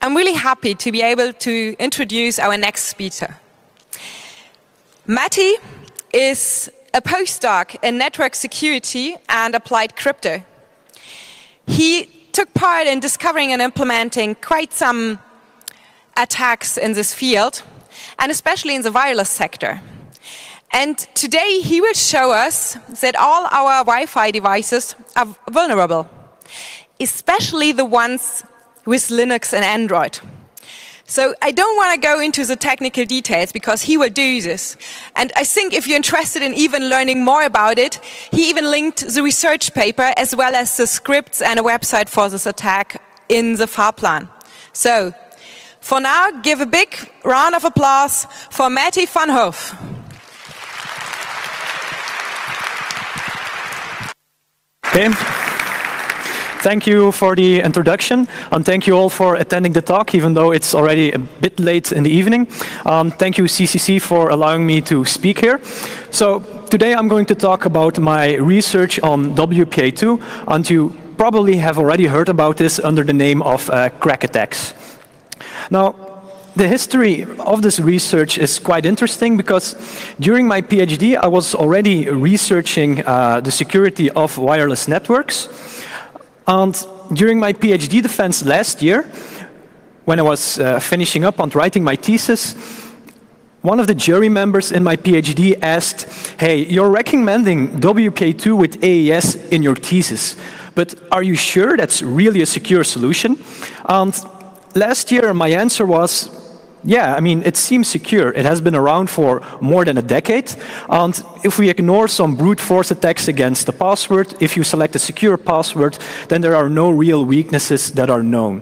I'm really happy to be able to introduce our next speaker. Matty is a postdoc in network security and applied crypto. He took part in discovering and implementing quite some attacks in this field, and especially in the wireless sector. And today he will show us that all our Wi-Fi devices are vulnerable, especially the ones with Linux and Android. So I don't want to go into the technical details because he will do this. And I think if you're interested in even learning more about it, he even linked the research paper as well as the scripts and a website for this attack in the Fahrplan. So for now, give a big round of applause for Matty van Hoof. Okay. Thank you for the introduction, and thank you all for attending the talk, even though it's already a bit late in the evening. Thank you, CCC, for allowing me to speak here. So today I'm going to talk about my research on WPA2, and you probably have already heard about this under the name of crack attacks. Now, the history of this research is quite interesting because during my PhD I was already researching the security of wireless networks. And during my PhD defense last year, when I was finishing up on writing my thesis, one of the jury members in my PhD asked, "Hey, you're recommending WPA2 with AES in your thesis, but are you sure that's really a secure solution?" And last year my answer was, yeah, I mean, it seems secure. It has been around for more than a decade. And if we ignore some brute force attacks against the password, if you select a secure password, then there are no real weaknesses that are known.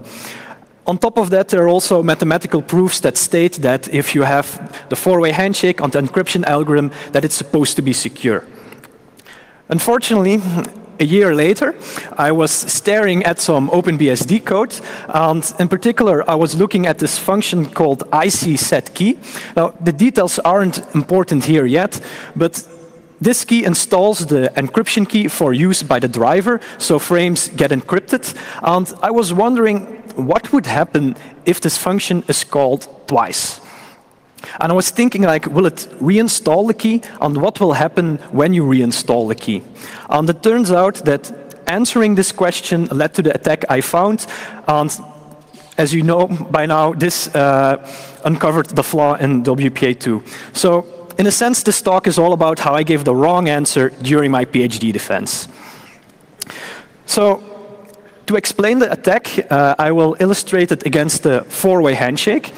On top of that, there are also mathematical proofs that state that if you have the four-way handshake on the encryption algorithm, that it's supposed to be secure. Unfortunately, a year later, I was staring at some OpenBSD code, and in particular, I was looking at this function called ICSetKey. Now, the details aren't important here yet, but this key installs the encryption key for use by the driver, so frames get encrypted. And I was wondering what would happen if this function is called twice. And I was thinking, like, will it reinstall the key? And what will happen when you reinstall the key? And it turns out that answering this question led to the attack I found. And as you know by now, this uncovered the flaw in WPA2. So in a sense, this talk is all about how I gave the wrong answer during my PhD defense. So to explain the attack, I will illustrate it against the four-way handshake.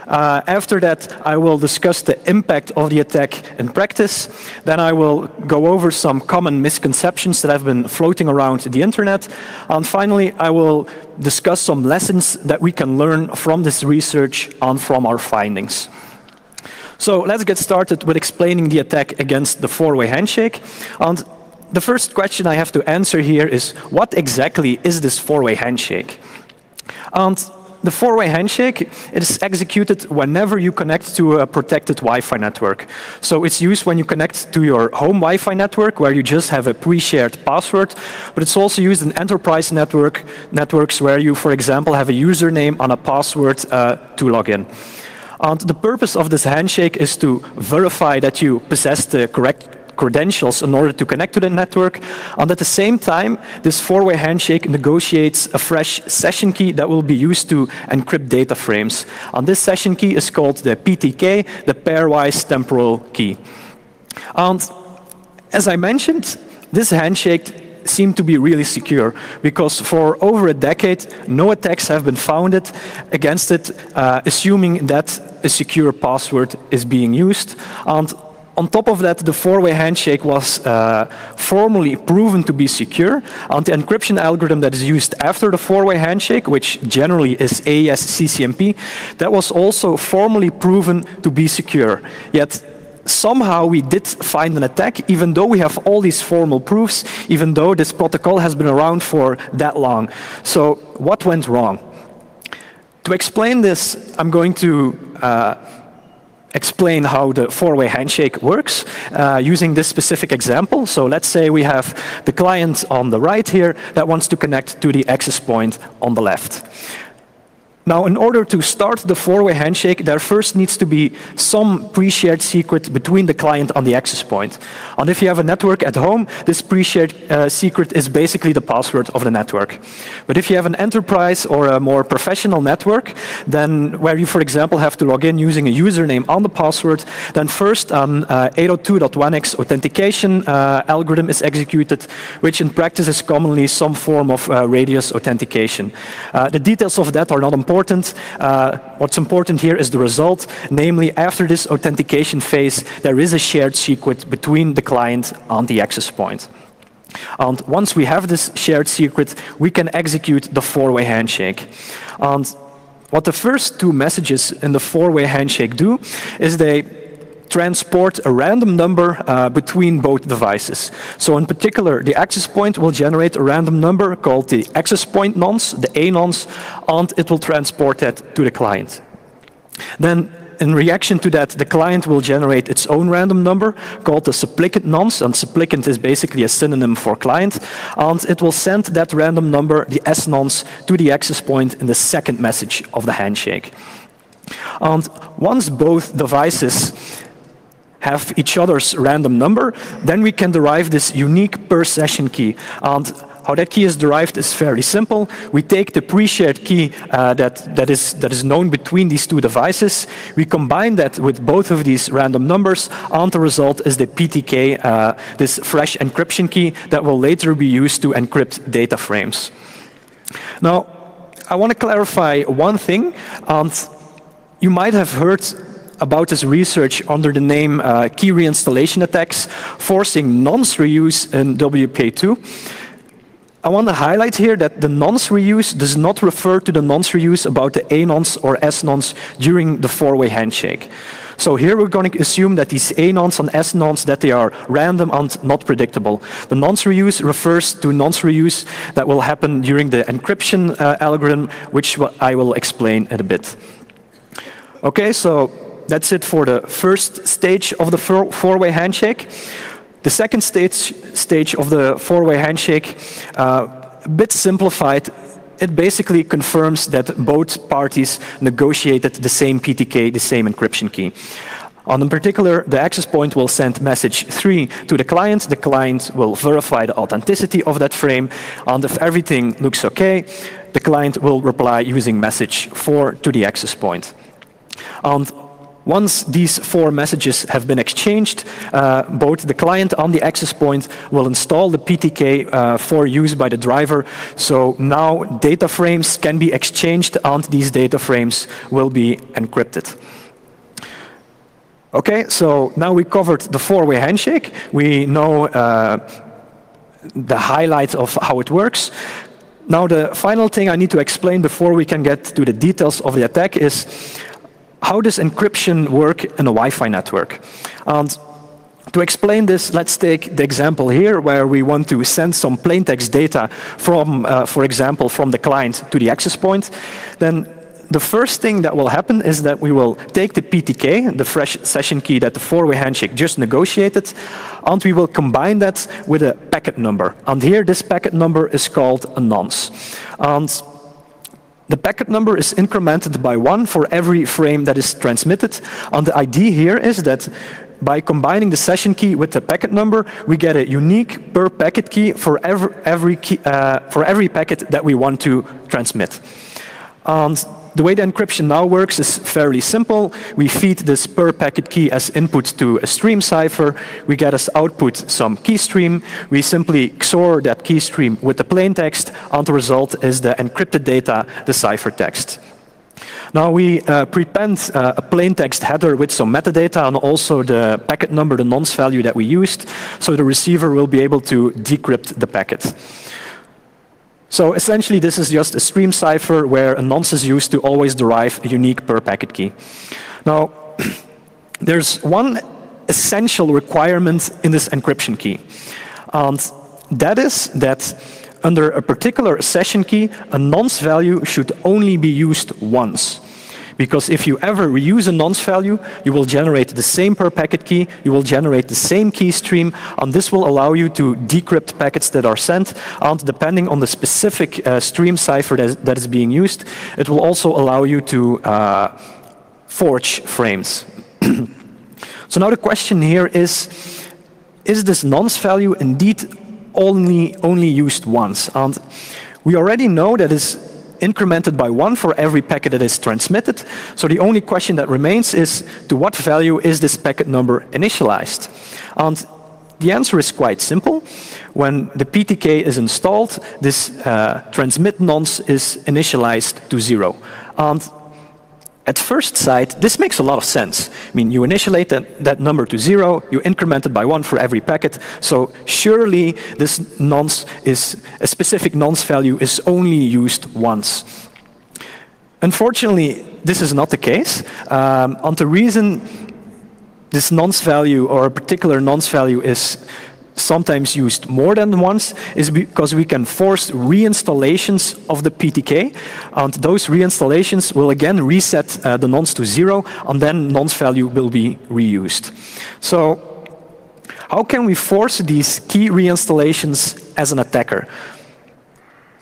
After that, I will discuss the impact of the attack in practice. Then I will go over some common misconceptions that have been floating around the internet. And finally, I will discuss some lessons that we can learn from this research and from our findings. So let's get started with explaining the attack against the four-way handshake. And the first question I have to answer here is, what exactly is this four-way handshake? And the four-way handshake is executed whenever you connect to a protected Wi-Fi network. So it's used when you connect to your home Wi-Fi network, where you just have a pre-shared password, but it's also used in enterprise networks where you, for example, have a username and a password to log in. And the purpose of this handshake is to verify that you possess the correct credentials in order to connect to the network, and at the same time, this four-way handshake negotiates a fresh session key that will be used to encrypt data frames. And this session key is called the PTK, the pairwise temporal key. And as I mentioned, this handshake seemed to be really secure, because for over a decade, no attacks have been founded against it, assuming that a secure password is being used. And on top of that, the four-way handshake was formally proven to be secure, and the encryption algorithm that is used after the four-way handshake, which generally is AES CCMP, that was also formally proven to be secure. Yet somehow we did find an attack, even though we have all these formal proofs, even though this protocol has been around for that long. So what went wrong? To explain this, I'm going to explain how the four-way handshake works using this specific example. So let's say we have the client on the right here that wants to connect to the access point on the left. Now, in order to start the four-way handshake, there first needs to be some pre-shared secret between the client and the access point. And if you have a network at home, this pre-shared secret is basically the password of the network. But if you have an enterprise or a more professional network, then where you, for example, have to log in using a username and the password, then first an 802.1x authentication algorithm is executed, which in practice is commonly some form of radius authentication. The details of that are not important. What's important here is the result, namely after this authentication phase, there is a shared secret between the client and the access point. And once we have this shared secret, we can execute the four-way handshake. And what the first two messages in the four-way handshake do is they transport a random number between both devices. So in particular, the access point will generate a random number called the access point nonce, the A nonce, and it will transport that to the client. Then in reaction to that, the client will generate its own random number called the supplicant nonce, and supplicant is basically a synonym for client, and it will send that random number, the S nonce, to the access point in the second message of the handshake. And once both devices have each other's random number, then we can derive this unique per session key. And how that key is derived is fairly simple. We take the pre-shared key that is known between these two devices, we combine that with both of these random numbers, and the result is the PTK, this fresh encryption key that will later be used to encrypt data frames. Now, I want to clarify one thing, and you might have heard about this research under the name key reinstallation attacks, forcing nonce reuse in WPA2. I want to highlight here that the nonce reuse does not refer to the nonce reuse about the A nonce or S nonce during the four-way handshake. So here we're going to assume that these A nonce and S nonce, that they are random and not predictable. The nonce reuse refers to nonce reuse that will happen during the encryption algorithm, which I will explain in a bit. Okay, so that's it for the first stage of the four-way handshake. The second stage of the four-way handshake, a bit simplified, it basically confirms that both parties negotiated the same PTK, the same encryption key. And in particular, the access point will send message 3 to the client will verify the authenticity of that frame, and if everything looks okay, the client will reply using message 4 to the access point. And once these 4 messages have been exchanged, both the client and the access point will install the PTK for use by the driver. So now data frames can be exchanged and these data frames will be encrypted. Okay, so now we covered the four-way handshake. We know the highlight of how it works. Now the final thing I need to explain before we can get to the details of the attack is how does encryption work in a Wi-Fi network? And to explain this, let's take the example here where we want to send some plaintext data from, for example, from the client to the access point. Then the first thing that will happen is that we will take the PTK, the fresh session key that the four-way handshake just negotiated, and we will combine that with a packet number. And here this packet number is called a nonce. And the packet number is incremented by 1 for every frame that is transmitted. And the idea here is that by combining the session key with the packet number, we get a unique per packet key for every packet that we want to transmit. And the way the encryption now works is fairly simple. We feed this per packet key as input to a stream cipher. We get as output some key stream. We simply XOR that key stream with the plaintext, and the result is the encrypted data, the ciphertext. Now we prepend a plaintext header with some metadata and also the packet number, the nonce value that we used, so the receiver will be able to decrypt the packet. So essentially, this is just a stream cipher where a nonce is used to always derive a unique per packet key. Now, there's one essential requirement in this encryption key, and that is that under a particular session key, a nonce value should only be used once. Because if you ever reuse a nonce value, you will generate the same per packet key, you will generate the same key stream, and this will allow you to decrypt packets that are sent, and depending on the specific stream cipher that is being used, it will also allow you to forge frames. So now the question here is this nonce value indeed only used once? And we already know that it's incremented by 1 for every packet that is transmitted. So the only question that remains is, to what value is this packet number initialized? And the answer is quite simple. When the PTK is installed, this transmit nonce is initialized to 0. And at first sight, this makes a lot of sense. I mean, you initiate that number to 0, you increment it by 1 for every packet, so surely this nonce is, a specific nonce value is only used once. Unfortunately, this is not the case. And the reason this nonce value, or a particular nonce value, is sometimes used more than once is because we can force reinstallations of the PTK, and those reinstallations will again reset the nonce to 0, and then nonce value will be reused. So how can we force these key reinstallations as an attacker?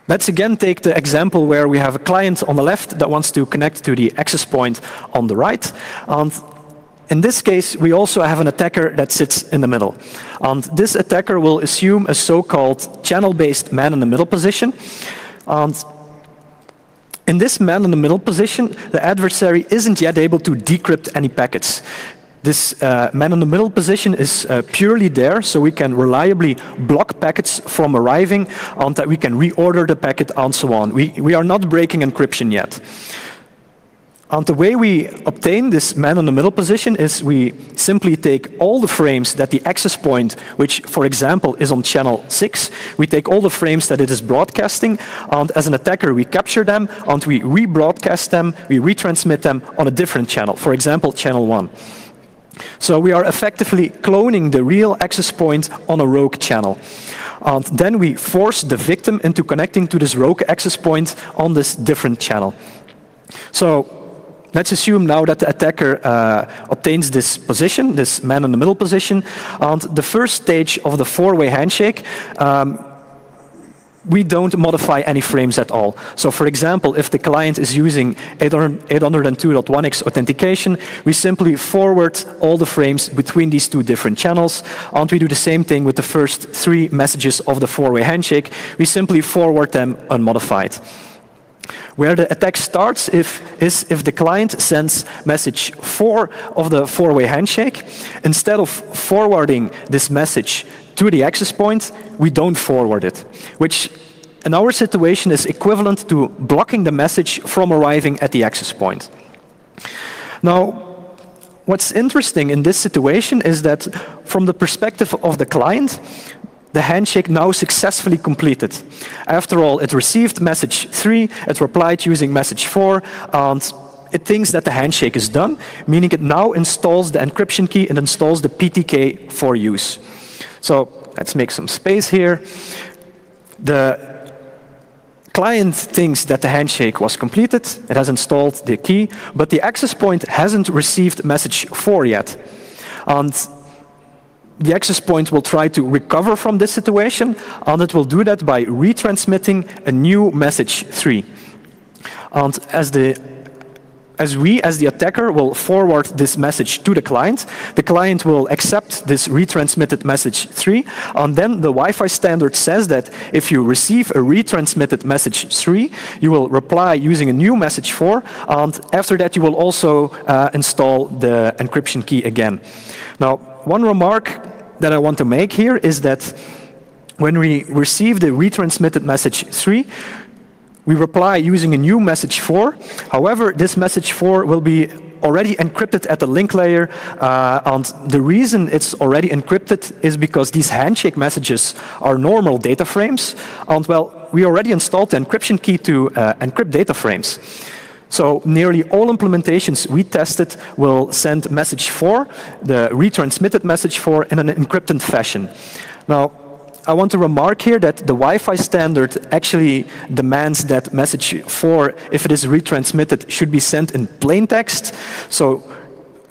Let's again take the example where we have a client on the left that wants to connect to the access point on the right. And in this case, we also have an attacker that sits in the middle. And this attacker will assume a so-called channel-based man-in-the-middle position. And in this man-in-the-middle position, the adversary isn't yet able to decrypt any packets. This man-in-the-middle position is purely there, so we can reliably block packets from arriving, and that we can reorder the packet, and so on. We are not breaking encryption yet. And the way we obtain this man-in-the-middle position is we simply take all the frames that the access point, which, for example, is on channel 6, we take all the frames that it is broadcasting, and as an attacker, we capture them, and we rebroadcast them, we retransmit them on a different channel, for example, channel 1. So we are effectively cloning the real access point on a rogue channel. And then we force the victim into connecting to this rogue access point on this different channel. So let's assume now that the attacker obtains this position, this man-in-the-middle position, and the first stage of the four-way handshake, we don't modify any frames at all. So for example, if the client is using 802.1x authentication, we simply forward all the frames between these two different channels, and we do the same thing with the first 3 messages of the four-way handshake. We simply forward them unmodified. Where the attack starts is if the client sends message 4 of the four-way handshake. Instead of forwarding this message to the access point, we don't forward it, which in our situation is equivalent to blocking the message from arriving at the access point. Now, what's interesting in this situation is that from the perspective of the client, the handshake now successfully completed. After all, it received message 3, it replied using message 4, and it thinks that the handshake is done, meaning it now installs the encryption key and installs the PTK for use. So let's make some space here. The client thinks that the handshake was completed, it has installed the key, but the access point hasn't received message 4 yet. And the access point will try to recover from this situation, and it will do that by retransmitting a new message 3. And as the attacker will forward this message to the client will accept this retransmitted message 3, and then the Wi-Fi standard says that if you receive a retransmitted message 3, you will reply using a new message 4, and after that you will also install the encryption key again. Now, one remark that I want to make here is that when we receive the retransmitted message 3, we reply using a new message 4. However, this message 4 will be already encrypted at the link layer, and the reason it's already encrypted is because these handshake messages are normal data frames, and well, we already installed the encryption key to encrypt data frames. So nearly all implementations we tested will send message 4, the retransmitted message 4, in an encrypted fashion. Now, I want to remark here that the Wi-Fi standard actually demands that message 4, if it is retransmitted, should be sent in plain text. So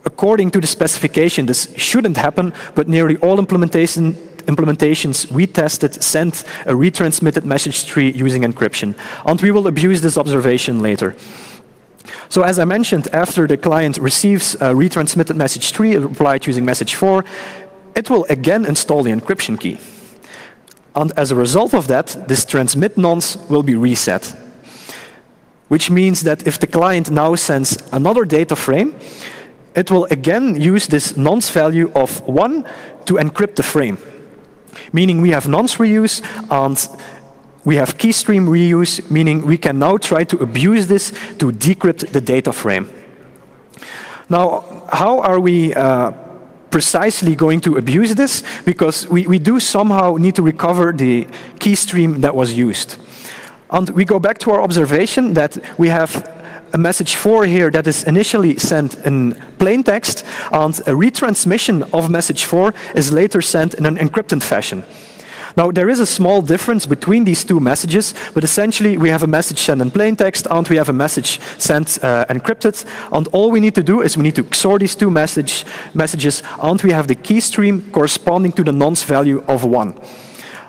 according to the specification, this shouldn't happen, but nearly all implementations we tested sent a retransmitted message tree using encryption. And we will abuse this observation later. So as I mentioned, after the client receives a retransmitted message tree replied using message 4, it will again install the encryption key. And as a result of that, this transmit nonce will be reset. Which means that if the client now sends another data frame, it will again use this nonce value of 1 to encrypt the frame. Meaning we have nonce reuse and we have keystream reuse, meaning we can now try to abuse this to decrypt the data frame. Now, how are we precisely going to abuse this? Because we do somehow need to recover the keystream that was used. And we go back to our observation that we have a message 4 here that is initially sent in plain text, and a retransmission of message 4 is later sent in an encrypted fashion. Now, there is a small difference between these two messages, but essentially we have a message sent in plain text and we have a message sent encrypted. And all we need to do is we need to XOR these two messages, and we have the key stream corresponding to the nonce value of 1.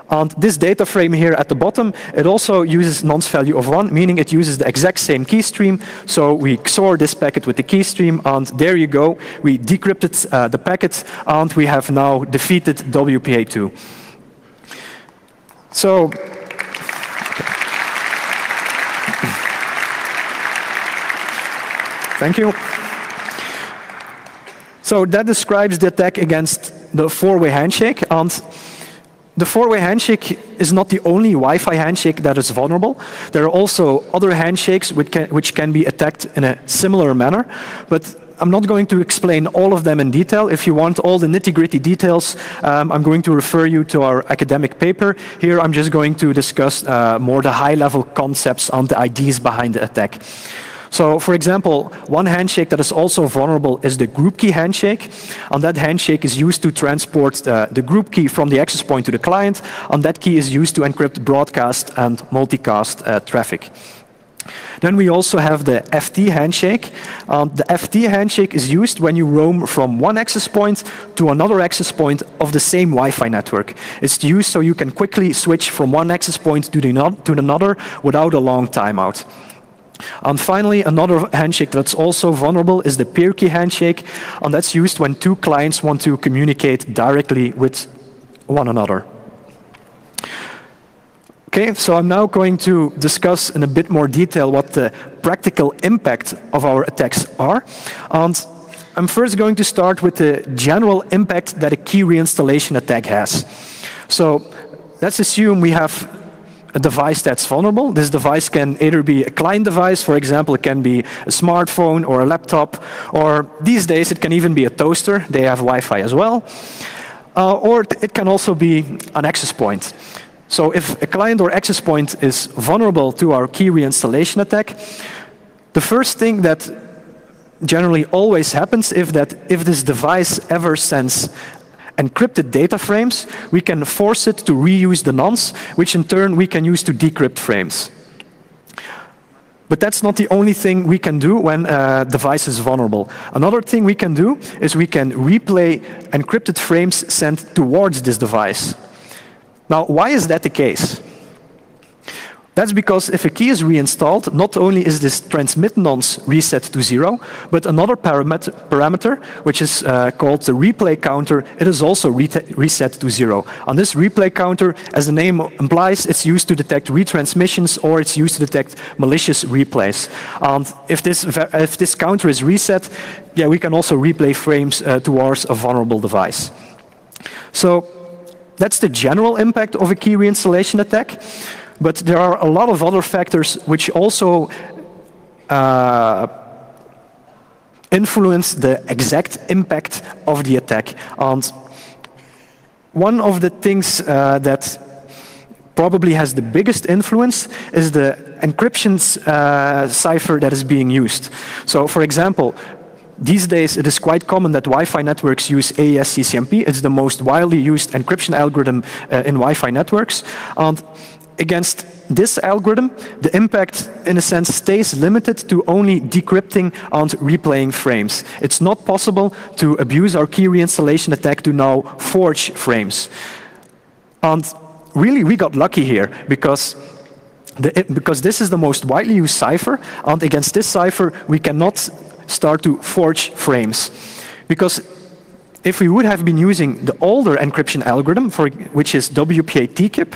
And this data frame here at the bottom, it also uses nonce value of 1, meaning it uses the exact same key stream. So we XOR this packet with the key stream, and there you go. We decrypted the packet, and we have now defeated WPA2. So, thank you. So that describes the attack against the four-way handshake. And the four-way handshake is not the only Wi-Fi handshake that is vulnerable. There are also other handshakes which can be attacked in a similar manner. But I'm not going to explain all of them in detail. If you want all the nitty-gritty details, I'm going to refer you to our academic paper. Here I'm just going to discuss more the high-level concepts and the ideas behind the attack. So, for example, one handshake that is also vulnerable is the group key handshake. And that handshake is used to transport the group key from the access point to the client. And that key is used to encrypt broadcast and multicast traffic. Then we also have the FT handshake. The FT handshake is used when you roam from one access point to another access point of the same Wi-Fi network. It's used so you can quickly switch from one access point to another without a long timeout. And finally, another handshake that's also vulnerable is the peer key handshake, and that's used when two clients want to communicate directly with one another. Okay, so I'm now going to discuss in a bit more detail what the practical impact of our attacks are. And I'm first going to start with the general impact that a key reinstallation attack has. So let's assume we have a device that's vulnerable. This device can either be a client device, for example, it can be a smartphone or a laptop, or these days it can even be a toaster. They have Wi-Fi as well. Or it can also be an access point. So if a client or access point is vulnerable to our key reinstallation attack, the first thing that generally always happens is that if this device ever sends encrypted data frames, we can force it to reuse the nonce, which in turn we can use to decrypt frames. But that's not the only thing we can do when a device is vulnerable. Another thing we can do is we can replay encrypted frames sent towards this device. Now, why is that the case? That's because if a key is reinstalled, not only is this transmit nonce reset to 0, but another parameter, which is called the replay counter, it is also reset to 0. And this replay counter, as the name implies, it's used to detect retransmissions or it's used to detect malicious replays. And if this counter is reset, yeah, we can also replay frames towards a vulnerable device. So that's the general impact of a key reinstallation attack. But there are a lot of other factors which also influence the exact impact of the attack. And one of the things that probably has the biggest influence is the encryption cipher that is being used. So, for example, these days, it is quite common that Wi-Fi networks use AES CCMP. It's the most widely used encryption algorithm in Wi-Fi networks. And against this algorithm, the impact, in a sense, stays limited to only decrypting and replaying frames. It's not possible to abuse our key reinstallation attack to now forge frames. And really, we got lucky here because this is the most widely used cipher, and against this cipher, we cannot start to forge frames. Because if we would have been using the older encryption algorithm, which is WPA2,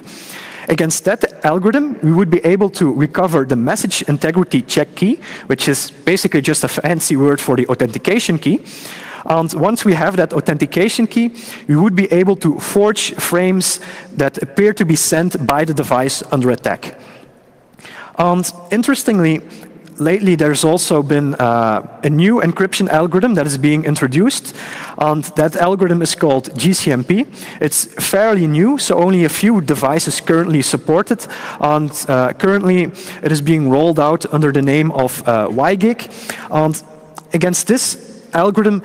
against that algorithm, we would be able to recover the message integrity check key, which is basically just a fancy word for the authentication key. And once we have that authentication key, we would be able to forge frames that appear to be sent by the device under attack. And interestingly, lately there's also been a new encryption algorithm that is being introduced, and that algorithm is called GCMP. It's fairly new, so only a few devices currently support it, and currently it is being rolled out under the name of YGIG. And against this algorithm,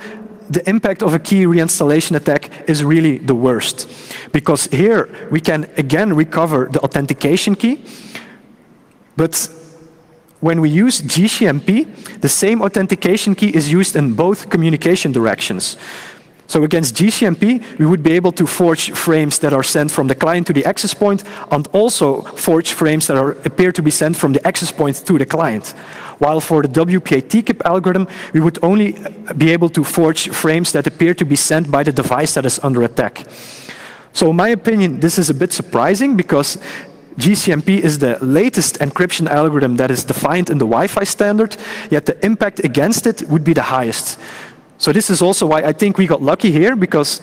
the impact of a key reinstallation attack is really the worst, because here we can again recover the authentication key, but when we use GCMP, the same authentication key is used in both communication directions. So against GCMP, we would be able to forge frames that are sent from the client to the access point, and also forge frames that appear to be sent from the access point to the client. While for the WPA2 algorithm, we would only be able to forge frames that appear to be sent by the device that is under attack. So in my opinion, this is a bit surprising, because GCMP is the latest encryption algorithm that is defined in the Wi-Fi standard, yet the impact against it would be the highest. So this is also why I think we got lucky here, because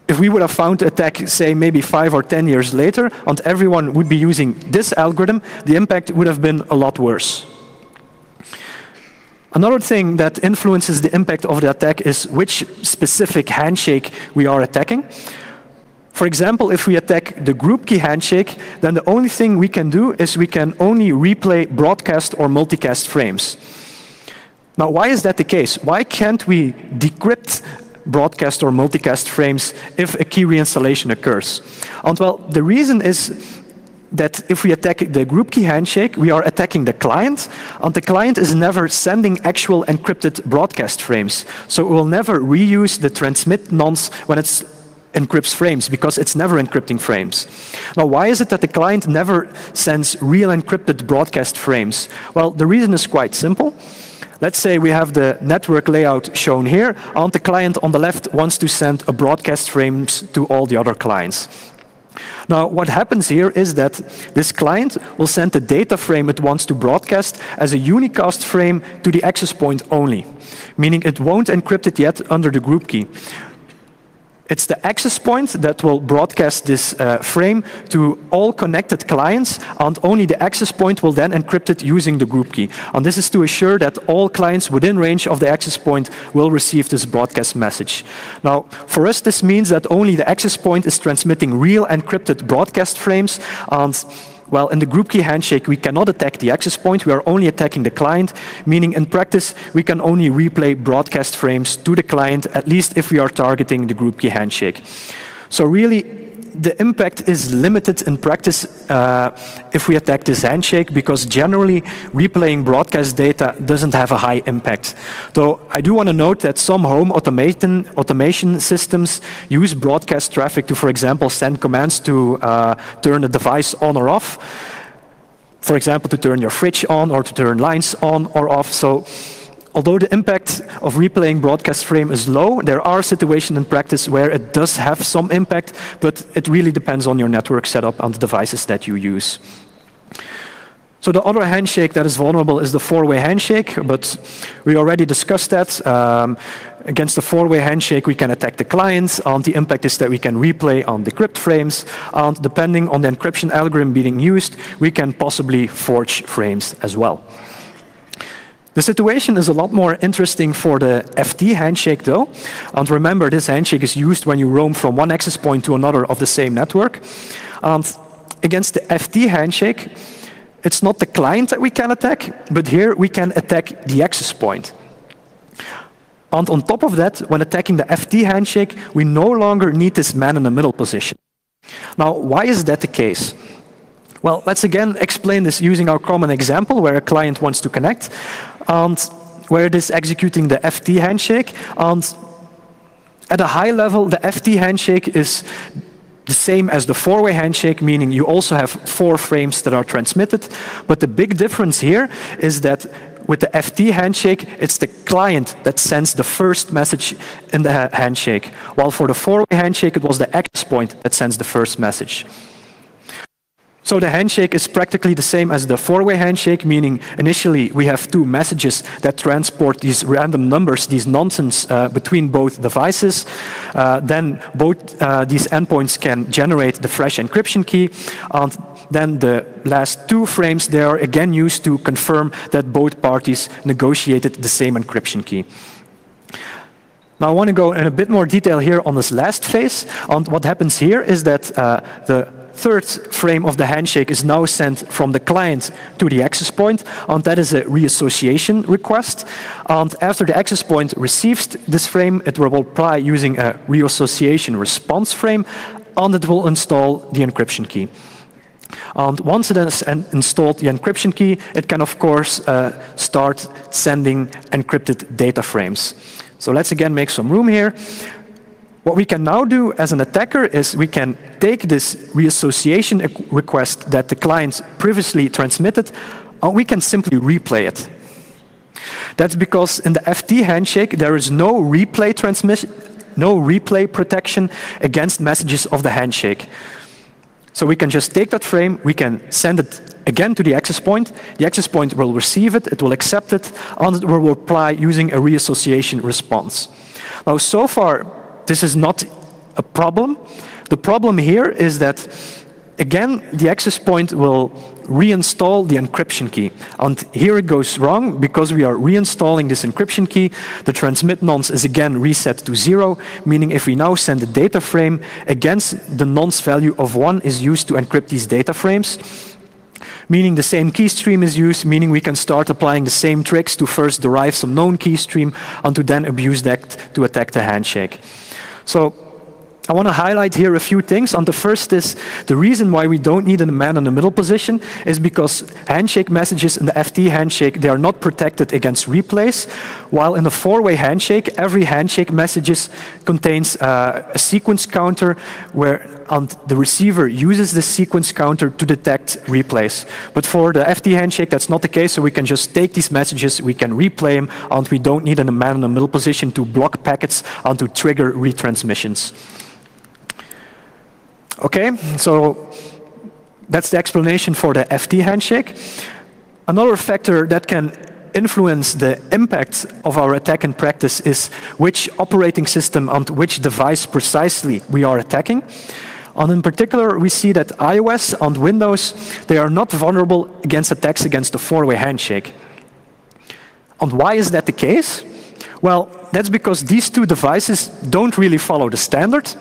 if we would have found the attack, say, maybe 5 or 10 years later, and everyone would be using this algorithm, the impact would have been a lot worse. Another thing that influences the impact of the attack is which specific handshake we are attacking. For example, if we attack the group key handshake, then the only thing we can do is we can only replay broadcast or multicast frames. Now, why is that the case? Why can't we decrypt broadcast or multicast frames if a key reinstallation occurs? And well, the reason is that if we attack the group key handshake, we are attacking the client, and the client is never sending actual encrypted broadcast frames. So it will never reuse the transmit nonce when it's encrypts frames, because it's never encrypting frames. Now, why is it that the client never sends real encrypted broadcast frames? Well, the reason is quite simple. Let's say we have the network layout shown here, and the client on the left wants to send a broadcast frames to all the other clients. Now, what happens here is that this client will send the data frame it wants to broadcast as a unicast frame to the access point only, meaning it won't encrypt it yet under the group key. It's the access point that will broadcast this frame to all connected clients, and only the access point will then encrypt it using the group key. And this is to assure that all clients within range of the access point will receive this broadcast message. Now, for us, this means that only the access point is transmitting real encrypted broadcast frames, and well, in the group key handshake, we cannot attack the access point. We are only attacking the client, meaning in practice, we can only replay broadcast frames to the client, at least if we are targeting the group key handshake. So really, the impact is limited in practice if we attack this handshake, because generally, replaying broadcast data doesn't have a high impact. Though I do want to note that some home automation systems use broadcast traffic to, for example, send commands to turn a device on or off. For example, to turn your fridge on or to turn lines on or off. So although the impact of replaying broadcast frame is low, there are situations in practice where it does have some impact, but it really depends on your network setup and the devices that you use. So the other handshake that is vulnerable is the four-way handshake, but we already discussed that. Against the four-way handshake, we can attack the clients, and the impact is that we can replay on decrypt frames, and depending on the encryption algorithm being used, we can possibly forge frames as well. The situation is a lot more interesting for the FT handshake, though. And remember, this handshake is used when you roam from one access point to another of the same network. And against the FT handshake, it's not the client that we can attack, but here we can attack the access point. And on top of that, when attacking the FT handshake, we no longer need this man-in-the-middle position. Now, why is that the case? Well, let's again explain this using our common example where a client wants to connect and where it is executing the FT handshake. And at a high level, the FT handshake is the same as the four-way handshake, meaning you also have 4 frames that are transmitted. But the big difference here is that with the FT handshake, it's the client that sends the first message in the handshake, while for the four-way handshake, it was the access point that sends the first message. So the handshake is practically the same as the four-way handshake, meaning initially we have 2 messages that transport these random numbers, these nonsense, between both devices. Then both these endpoints can generate the fresh encryption key. And then the last 2 frames, they are again used to confirm that both parties negotiated the same encryption key. Now I want to go in a bit more detail here on this last phase. And what happens here is that the third frame of the handshake is now sent from the client to the access point, and that is a reassociation request. And after the access point receives this frame, it will reply using a reassociation response frame, and it will install the encryption key. And once it has installed the encryption key, it can, of course, start sending encrypted data frames. So let's again make some room here. What we can now do as an attacker is we can take this reassociation request that the client previously transmitted, and we can simply replay it. That's because in the FT handshake, there is no replay transmission, no replay protection against messages of the handshake. So we can just take that frame, we can send it again to the access point will receive it, it will accept it, and it will reply using a reassociation response. Now, so far, this is not a problem. The problem here is that, again, the access point will reinstall the encryption key. And here it goes wrong, because we are reinstalling this encryption key. The transmit nonce is again reset to 0, meaning if we now send a data frame, against the nonce value of 1 is used to encrypt these data frames. Meaning the same key stream is used, meaning we can start applying the same tricks to first derive some known key stream and to then abuse that to attack the handshake. So I want to highlight here a few things. And the first is the reason why we don't need a man-in-the-middle position is because handshake messages in the FT handshake, they are not protected against replays, while in the four-way handshake, every handshake message contains a sequence counter where the receiver uses this sequence counter to detect replays. But for the FT handshake, that's not the case, so we can just take these messages, we can replay them, and we don't need a man-in-the-middle position to block packets and to trigger retransmissions. Okay, so that's the explanation for the FT handshake. Another factor that can influence the impact of our attack in practice is which operating system and which device precisely we are attacking. And in particular, we see that iOS and Windows, they are not vulnerable against attacks against the four-way handshake. And why is that the case? Well, that's because these 2 devices don't really follow the standard,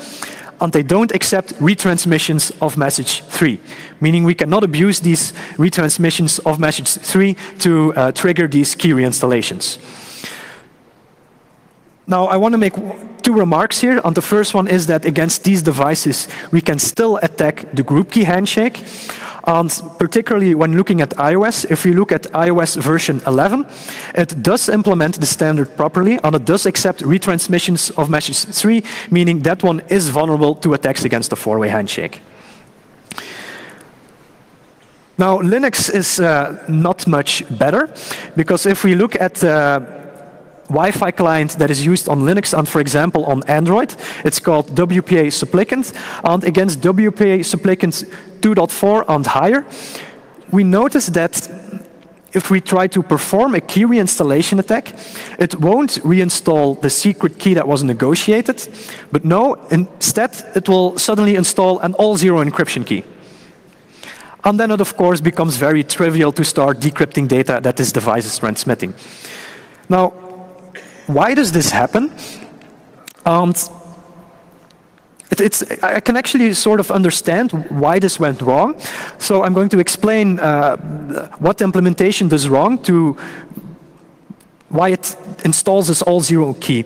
and they don't accept retransmissions of message 3, meaning we cannot abuse these retransmissions of message 3 to trigger these key reinstallations. Now, I want to make 2 remarks here, and the first one is that against these devices, we can still attack the group key handshake. And particularly when looking at iOS, if you look at iOS version 11, it does implement the standard properly, and it does accept retransmissions of message 3, meaning that one is vulnerable to attacks against the four-way handshake. Now, Linux is not much better, because if we look at Wi-Fi client that is used on Linux and, for example, on Android, it's called WPA supplicant, and against WPA supplicant 2.4 and higher, we notice that if we try to perform a key reinstallation attack, it won't reinstall the secret key that was negotiated, but no, instead it will suddenly install an all-zero encryption key. And then it, of course, becomes very trivial to start decrypting data that this device is transmitting. Now, why does this happen? I can actually sort of understand why this went wrong. So I'm going to explain what the implementation does wrong to why it installs this all-zero key.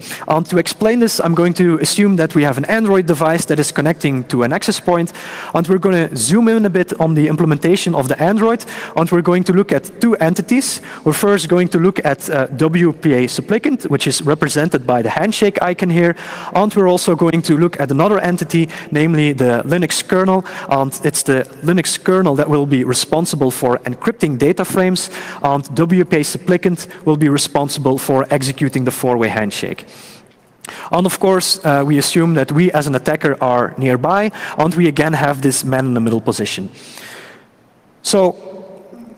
To explain this, I'm going to assume that we have an Android device that is connecting to an access point, and we're going to zoom in a bit on the implementation of the Android, and we're going to look at two entities. We're first going to look at WPA supplicant, which is represented by the Handshake icon here, and we're also going to look at another entity, namely the Linux kernel, and it's the Linux kernel that will be responsible for encrypting data frames, and WPA supplicant will be responsible for executing the four-way handshake. And of course, we assume that we as an attacker are nearby, and we again have this man in the middle position. So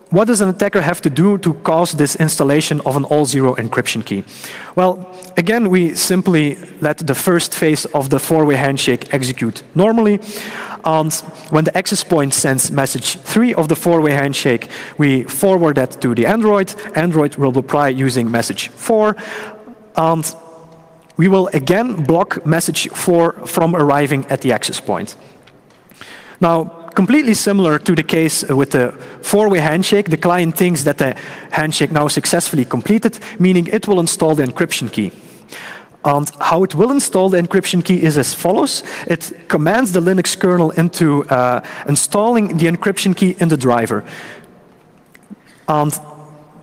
what does an attacker have to do to cause this installation of an all-zero encryption key? Well, again, we simply let the first phase of the four-way handshake execute normally. And when the access point sends message 3 of the four-way handshake, we forward that to the Android. Android will reply using message 4. And we will again block message 4 from arriving at the access point. Now, completely similar to the case with the four-way handshake, the client thinks that the handshake now successfully completed, meaning it will install the encryption key. And how it will install the encryption key is as follows. It commands the Linux kernel into installing the encryption key in the driver. And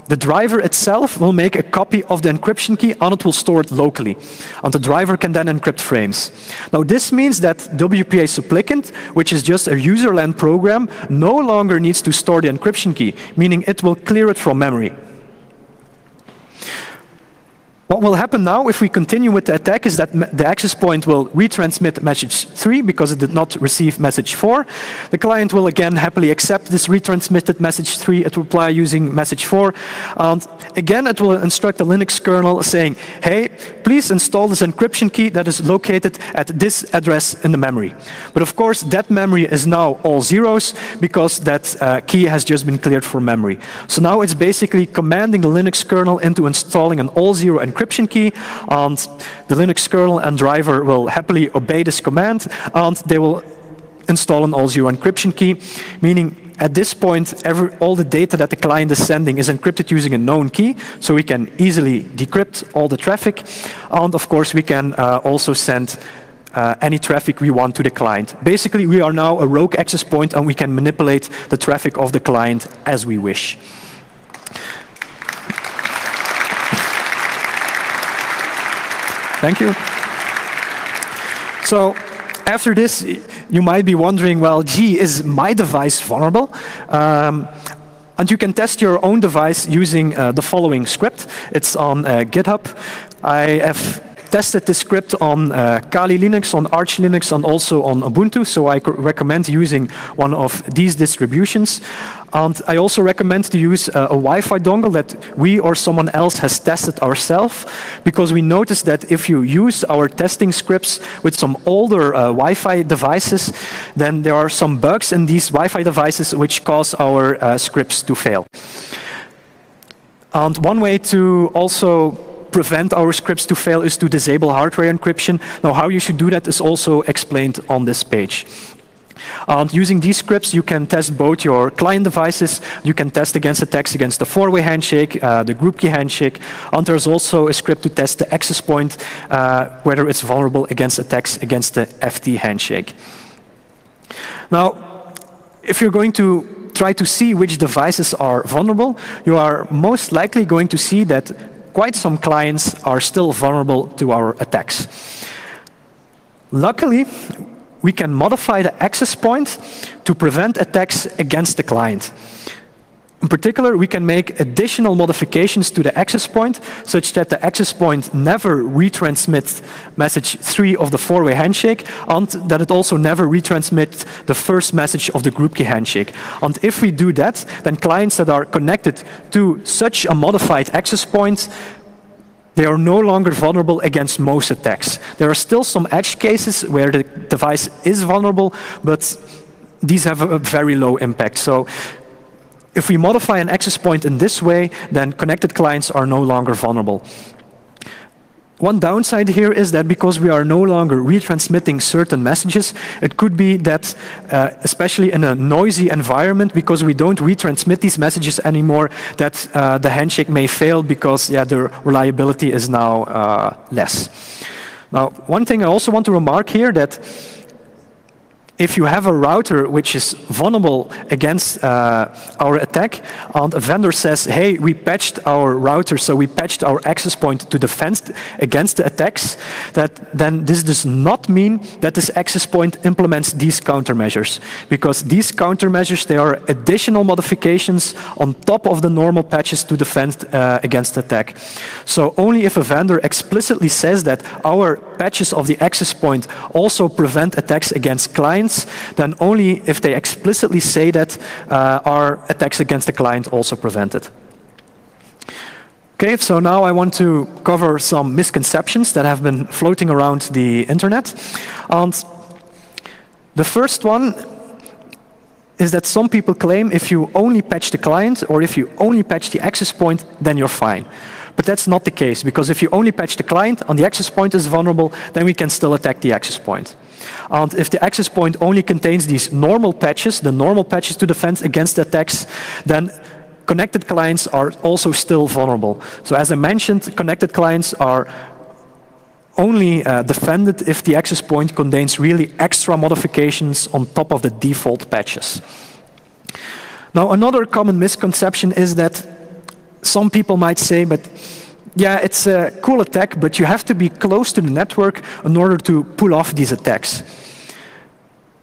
the driver itself will make a copy of the encryption key, and it will store it locally. And the driver can then encrypt frames. Now this means that WPA supplicant, which is just a userland program, no longer needs to store the encryption key, meaning it will clear it from memory. What will happen now if we continue with the attack is that the access point will retransmit message 3 because it did not receive message 4. The client will again happily accept this retransmitted message 3. It will reply using message 4. And again, it will instruct the Linux kernel saying, hey, please install this encryption key that is located at this address in the memory. But of course, that memory is now all zeros because that key has just been cleared from memory. So now it's basically commanding the Linux kernel into installing an all-zero encryption key, and the Linux kernel and driver will happily obey this command, and they will install an all-zero encryption key, meaning at this point, all the data that the client is sending is encrypted using a known key, so we can easily decrypt all the traffic, and of course we can also send any traffic we want to the client. Basically, we are now a rogue access point, and we can manipulate the traffic of the client as we wish. Thank you. So after this, you might be wondering, well, gee, is my device vulnerable? And you can test your own device using the following script. It's on GitHub. I have tested this script on Kali Linux, on Arch Linux, and also on Ubuntu, so I recommend using one of these distributions. And I also recommend to use a Wi-Fi dongle that we or someone else has tested ourselves, because we noticed that if you use our testing scripts with some older Wi-Fi devices, then there are some bugs in these Wi-Fi devices which cause our scripts to fail. And one way to also prevent our scripts to fail is to disable hardware encryption. Now, how you should do that is also explained on this page. And using these scripts, you can test both your client devices, you can test against attacks against the four-way handshake, the group key handshake, and there's also a script to test the access point, whether it's vulnerable against attacks against the FT handshake. Now, if you're going to try to see which devices are vulnerable, you are most likely going to see that quite some clients are still vulnerable to our attacks. Luckily, we can modify the access point to prevent attacks against the client. In particular, we can make additional modifications to the access point such that the access point never retransmits message 3 of the four-way handshake, and that it also never retransmits the first message of the group key handshake. And if we do that, then clients that are connected to such a modified access point, they are no longer vulnerable against most attacks. There are still some edge cases where the device is vulnerable, but these have a very low impact. So if we modify an access point in this way, then connected clients are no longer vulnerable. One downside here is that because we are no longer retransmitting certain messages, it could be that, especially in a noisy environment, because we don't retransmit these messages anymore, that the handshake may fail because the reliability is now less. Now, one thing I also want to remark here, that if you have a router which is vulnerable against our attack, and a vendor says, hey, we patched our router, so we patched our access point to defend against the attacks, then this does not mean that this access point implements these countermeasures. Because these countermeasures, they are additional modifications on top of the normal patches to defend against attack. So only if a vendor explicitly says that our patches of the access point also prevent attacks against clients, then only if they explicitly say that our attacks against the client also prevent it. Okay, so now I want to cover some misconceptions that have been floating around the internet. And the first one is that some people claim if you only patch the client or if you only patch the access point, then you're fine. But that's not the case, because if you only patch the client and the access point is vulnerable, then we can still attack the access point. And if the access point only contains these normal patches, the normal patches to defend against attacks, then connected clients are also still vulnerable. So as I mentioned, connected clients are only defended if the access point contains really extra modifications on top of the default patches. Now, another common misconception is that some people might say, but yeah, it's a cool attack, but you have to be close to the network in order to pull off these attacks.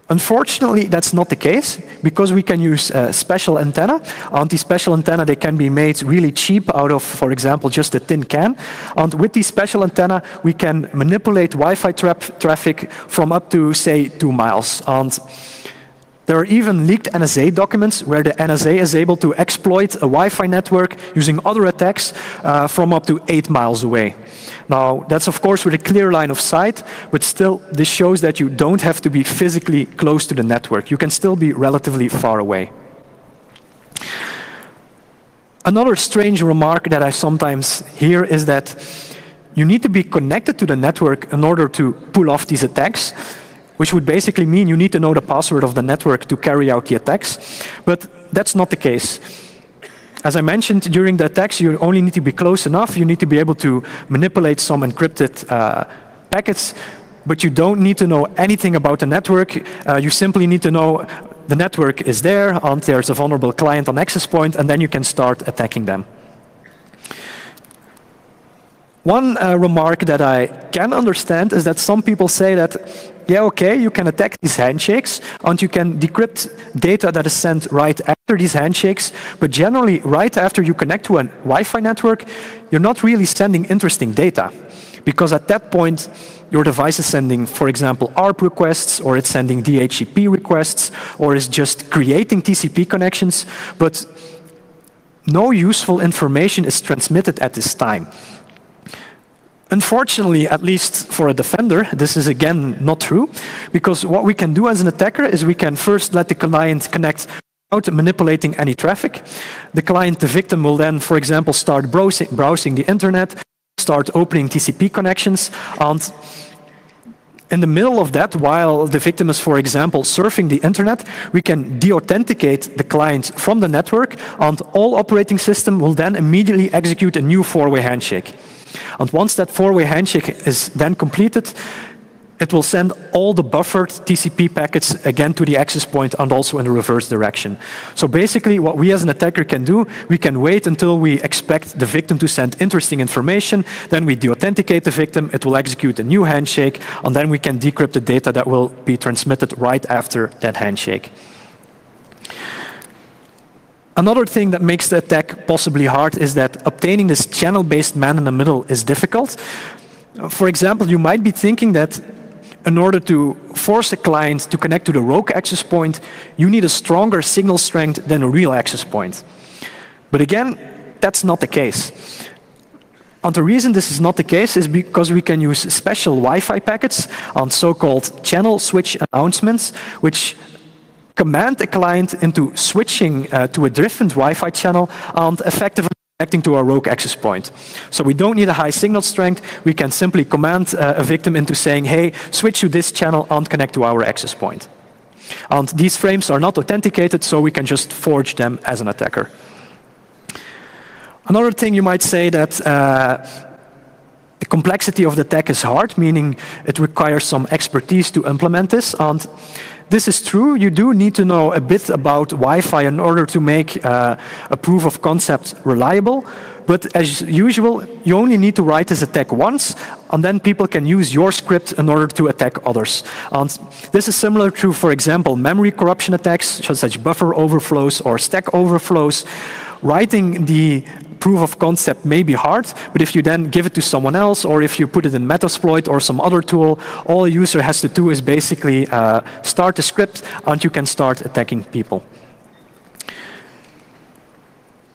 Unfortunately, that's not the case, because we can use special antenna. And these special antenna, they can be made really cheap out of, for example, just a tin can. And with these special antenna, we can manipulate Wi-Fi traffic from up to, say, 2 miles. And there are even leaked NSA documents where the NSA is able to exploit a Wi-Fi network using other attacks from up to 8 miles away. Now, that's of course with a clear line of sight, but still this shows that you don't have to be physically close to the network. You can still be relatively far away. Another strange remark that I sometimes hear is that you need to be connected to the network in order to pull off these attacks, which would basically mean you need to know the password of the network to carry out the attacks. But that's not the case. As I mentioned, during the attacks, you only need to be close enough. You need to be able to manipulate some encrypted packets, but you don't need to know anything about the network. You simply need to know the network is there, and there's a vulnerable client on access point, and then you can start attacking them. One remark that I can understand is that some people say that, yeah, okay, you can attack these handshakes and you can decrypt data that is sent right after these handshakes, but generally right after you connect to a Wi-Fi network, you're not really sending interesting data, because at that point your device is sending, for example, ARP requests, or it's sending DHCP requests, or is just creating TCP connections, but no useful information is transmitted at this time. Unfortunately, at least for a defender, this is again not true, because what we can do as an attacker is we can first let the client connect without manipulating any traffic. The client, the victim, will then, for example, start browsing the internet, start opening TCP connections, and in the middle of that, while the victim is, for example, surfing the internet, we can de-authenticate the client from the network, and all operating system will then immediately execute a new four-way handshake. And once that four-way handshake is then completed, it will send all the buffered TCP packets again to the access point and also in the reverse direction. So basically what we as an attacker can do, we can wait until we expect the victim to send interesting information, then we de-authenticate the victim, it will execute a new handshake, and then we can decrypt the data that will be transmitted right after that handshake. Another thing that makes the attack possibly hard is that obtaining this channel-based man in the middle is difficult. For example, you might be thinking that in order to force a client to connect to the rogue access point, you need a stronger signal strength than a real access point. But again, that's not the case. And the reason this is not the case is because we can use special Wi-Fi packets on so-called channel switch announcements, which command a client into switching to a different Wi-Fi channel and effectively connecting to our rogue access point. So we don't need a high signal strength. We can simply command a victim into saying, hey, switch to this channel and connect to our access point. And these frames are not authenticated, so we can just forge them as an attacker. Another thing, you might say that the complexity of the attack is hard, meaning it requires some expertise to implement this. And this is true. You do need to know a bit about Wi-Fi in order to make a proof of concept reliable. But as usual, you only need to write this attack once, and then people can use your script in order to attack others. And this is similar to, for example, memory corruption attacks, such as buffer overflows or stack overflows. Writing the proof of concept may be hard, but if you then give it to someone else, or if you put it in Metasploit or some other tool, all a user has to do is basically start the script, and you can start attacking people.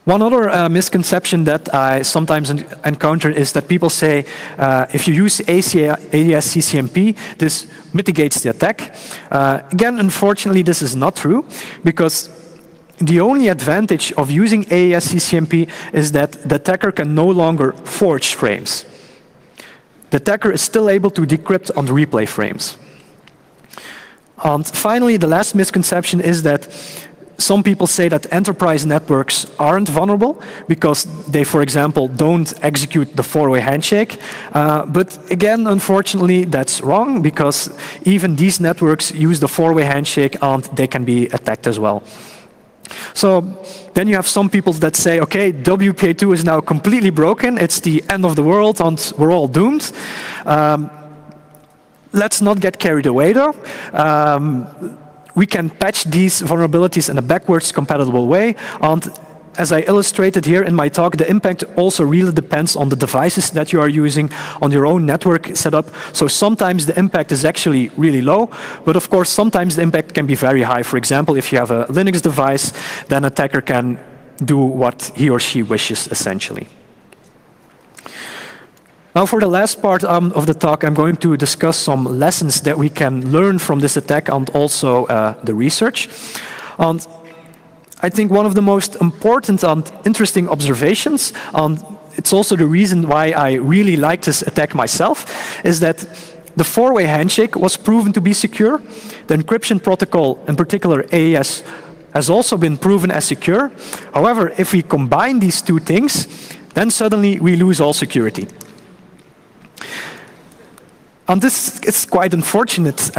One other misconception that I sometimes encounter is that people say if you use AES CCMP, this mitigates the attack. Again, unfortunately, this is not true, because the only advantage of using AES CCMP is that the attacker can no longer forge frames. The attacker is still able to decrypt and replay frames. And finally, the last misconception is that some people say that enterprise networks aren't vulnerable because they, for example, don't execute the four-way handshake. But again, unfortunately, that's wrong, because even these networks use the four-way handshake and they can be attacked as well. So then you have some people that say, okay, WPA2 is now completely broken, it's the end of the world and we're all doomed. Let's not get carried away though. We can patch these vulnerabilities in a backwards compatible way, and as I illustrated here in my talk, the impact also really depends on the devices that you are using, on your own network setup. So sometimes the impact is actually really low, but of course sometimes the impact can be very high. For example, if you have a Linux device, then an attacker can do what he or she wishes, essentially. Now for the last part of the talk, I'm going to discuss some lessons that we can learn from this attack and also the research. And I think one of the most important and interesting observations, and it's also the reason why I really like this attack myself, is that the four-way handshake was proven to be secure. The encryption protocol, in particular AES, has also been proven as secure. However, if we combine these two things, then suddenly we lose all security. And this is quite unfortunate.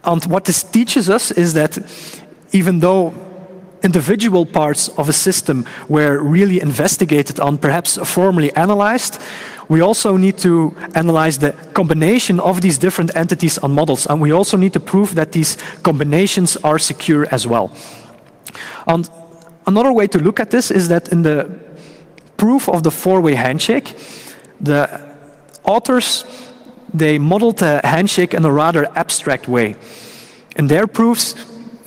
And what this teaches us is that even though individual parts of a system were really investigated and perhaps formally analyzed, we also need to analyze the combination of these different entities and models. And we also need to prove that these combinations are secure as well. And another way to look at this is that in the proof of the four-way handshake, the authors, they modeled the handshake in a rather abstract way. In their proofs,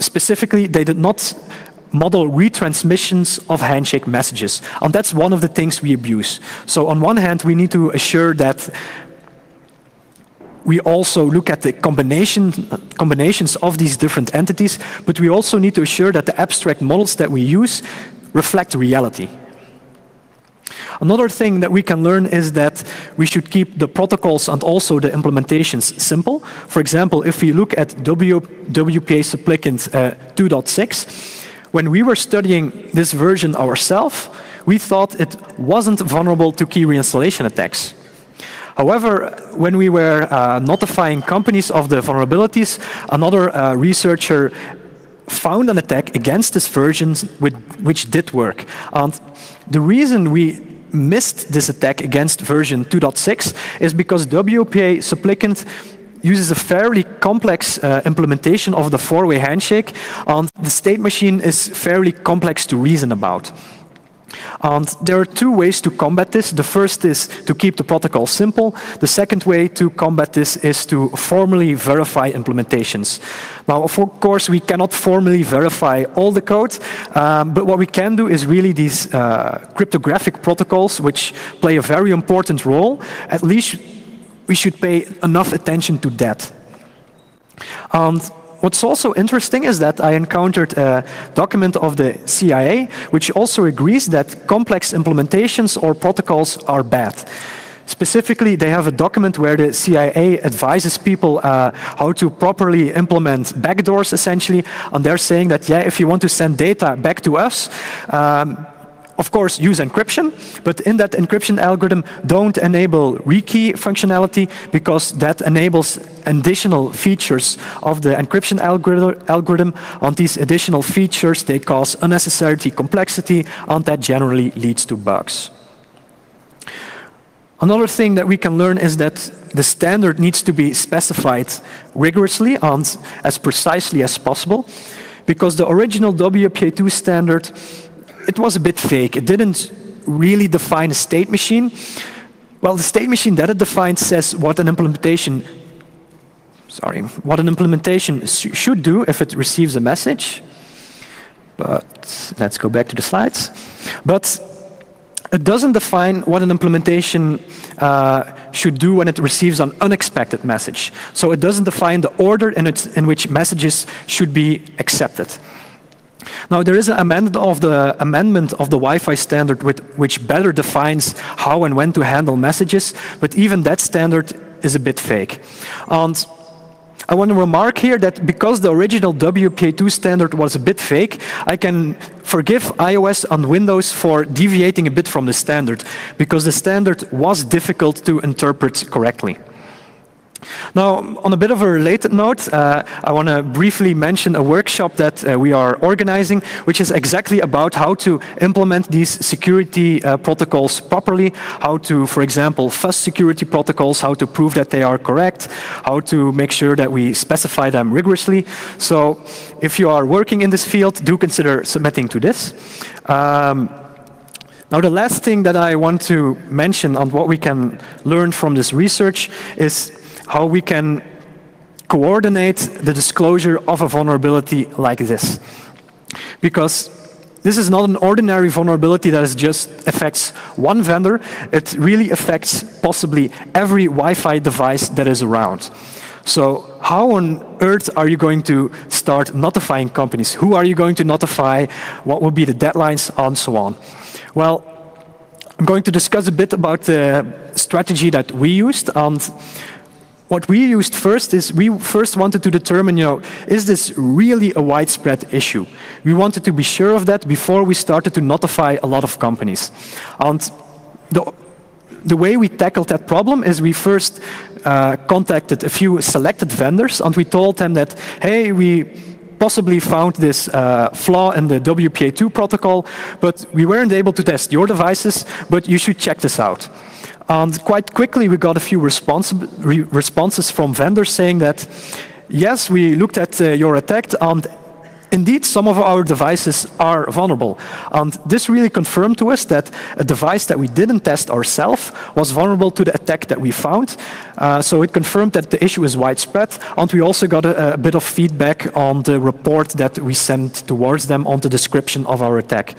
specifically, they did not model retransmissions of handshake messages. And that's one of the things we abuse. So on one hand, we need to assure that we also look at the combinations of these different entities, but we also need to assure that the abstract models that we use reflect reality. Another thing that we can learn is that we should keep the protocols and also the implementations simple. For example, if we look at WPA supplicant 2.6, when we were studying this version ourselves, we thought it wasn't vulnerable to key reinstallation attacks. However, when we were notifying companies of the vulnerabilities, another researcher found an attack against this version which did work. And the reason we missed this attack against version 2.6 is because WPA supplicant uses a fairly complex implementation of the four-way handshake, and the state machine is fairly complex to reason about. And there are two ways to combat this. The first is to keep the protocol simple. The second way to combat this is to formally verify implementations. Now, of course, we cannot formally verify all the code, but what we can do is really these cryptographic protocols, which play a very important role. At least we should pay enough attention to that. And What's also interesting is that I encountered a document of the CIA, which also agrees that complex implementations or protocols are bad. Specifically, they have a document where the CIA advises people how to properly implement backdoors, essentially, and they're saying that, yeah, if you want to send data back to us, of course, use encryption, but in that encryption algorithm, don't enable rekey functionality because that enables additional features of the encryption algorithm. And these additional features, they cause unnecessary complexity, and that generally leads to bugs. Another thing that we can learn is that the standard needs to be specified rigorously and as precisely as possible, because the original WPA2 standard, it was a bit vague. It didn't really define a state machine. Well, the state machine that it defines says what an implementation should do if it receives a message. But let's go back to the slides. But it doesn't define what an implementation should do when it receives an unexpected message. So it doesn't define the order in which messages should be accepted. Now, there is an amendment of the Wi-Fi standard which better defines how and when to handle messages, but even that standard is a bit vague. And I want to remark here that because the original WPA2 standard was a bit vague, I can forgive iOS and Windows for deviating a bit from the standard, because the standard was difficult to interpret correctly. Now, on a bit of a related note, I want to briefly mention a workshop that we are organizing, which is exactly about how to implement these security protocols properly, how to, for example, fuzz security protocols, how to prove that they are correct, how to make sure that we specify them rigorously. So if you are working in this field, do consider submitting to this. Now, the last thing that I want to mention on what we can learn from this research is how we can coordinate the disclosure of a vulnerability like this. Because this is not an ordinary vulnerability that just affects one vendor, it really affects possibly every Wi-Fi device that is around. So how on earth are you going to start notifying companies? Who are you going to notify? What will be the deadlines, and so on? Well, I'm going to discuss a bit about the strategy that we used. And what we used first is we first wanted to determine, is this really a widespread issue? We wanted to be sure of that before we started to notify a lot of companies. And the way we tackled that problem is we first contacted a few selected vendors, and we told them that, hey, we possibly found this flaw in the WPA2 protocol, but we weren't able to test your devices, but you should check this out. And quite quickly, we got a few responses from vendors saying that, yes, we looked at your attack, and indeed, some of our devices are vulnerable. And this really confirmed to us that a device that we didn't test ourselves was vulnerable to the attack that we found. So it confirmed that the issue is widespread. And we also got a bit of feedback on the report that we sent towards them on the description of our attack.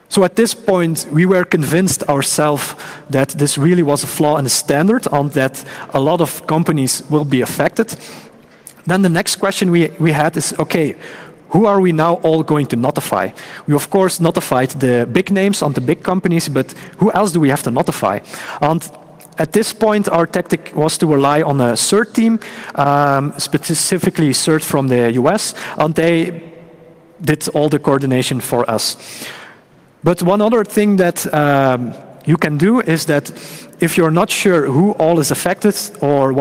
So at this point, we were convinced ourselves that this really was a flaw in the standard and that a lot of companies will be affected. Then the next question we had is, okay, who are we now all going to notify? We, of course, notified the big names and the big companies, but who else do we have to notify? And at this point, our tactic was to rely on a CERT team, specifically CERT from the US, and they did all the coordination for us. But one other thing that you can do is that if you're not sure who all is affected or